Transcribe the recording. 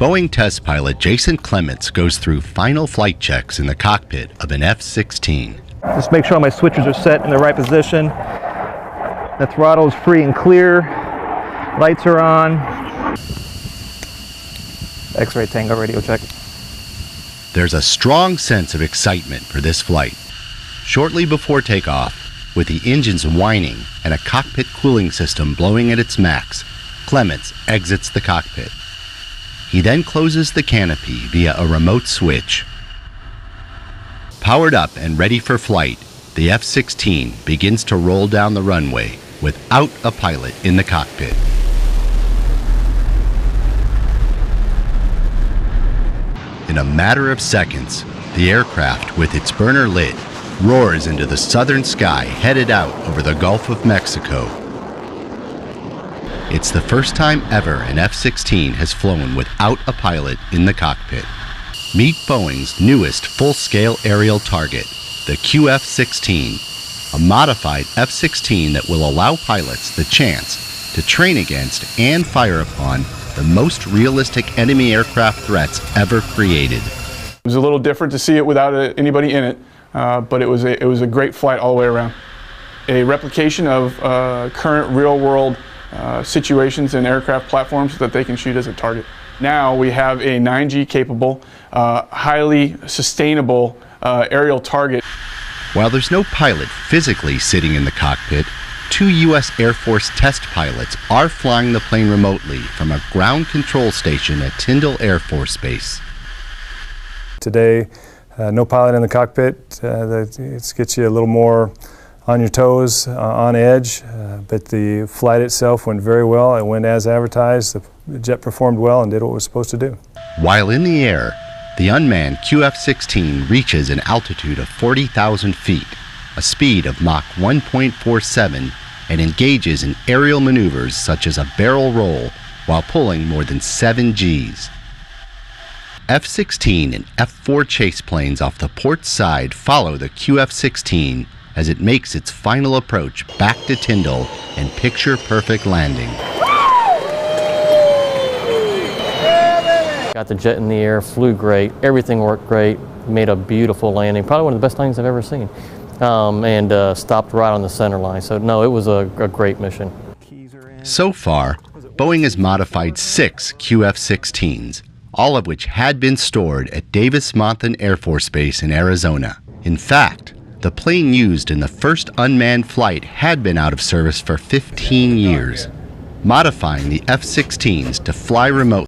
Boeing test pilot Jason Clements goes through final flight checks in the cockpit of an F-16. Just make sure all my switches are set in the right position. The throttle is free and clear. Lights are on. X-ray Tango radio check. There's a strong sense of excitement for this flight. Shortly before takeoff, with the engines whining and a cockpit cooling system blowing at its max, Clements exits the cockpit. He then closes the canopy via a remote switch. Powered up and ready for flight, the F-16 begins to roll down the runway without a pilot in the cockpit. In a matter of seconds, the aircraft, with its burner lit, roars into the southern sky headed out over the Gulf of Mexico. It's the first time ever an F-16 has flown without a pilot in the cockpit. Meet Boeing's newest full-scale aerial target, the QF-16, a modified F-16 that will allow pilots the chance to train against and fire upon the most realistic enemy aircraft threats ever created. It was a little different to see it without anybody in it, but it was a great flight all the way around. A replication of current real-world situations and aircraft platforms that they can shoot as a target. Now we have a 9G capable, highly sustainable aerial target. While there's no pilot physically sitting in the cockpit, 2 U.S. Air Force test pilots are flying the plane remotely from a ground control station at Tyndall Air Force Base. Today, no pilot in the cockpit. It gets you a little more on your toes, on edge, but the flight itself went very well. It went as advertised. The jet performed well and did what it was supposed to do. While in the air, the unmanned QF-16 reaches an altitude of 40,000 feet, a speed of Mach 1.47, and engages in aerial maneuvers such as a barrel roll while pulling more than 7 Gs. F-16 and F-4 chase planes off the port side follow the QF-16 as it makes its final approach back to Tyndall and picture-perfect landing. Got the jet in the air, flew great, everything worked great, made a beautiful landing, probably one of the best landings I've ever seen, and stopped right on the center line. So no, it was a great mission. So far, Boeing has modified 6 QF-16s, all of which had been stored at Davis-Monthan Air Force Base in Arizona. In fact, the plane used in the first unmanned flight had been out of service for 15 years. Modifying the F-16s to fly remote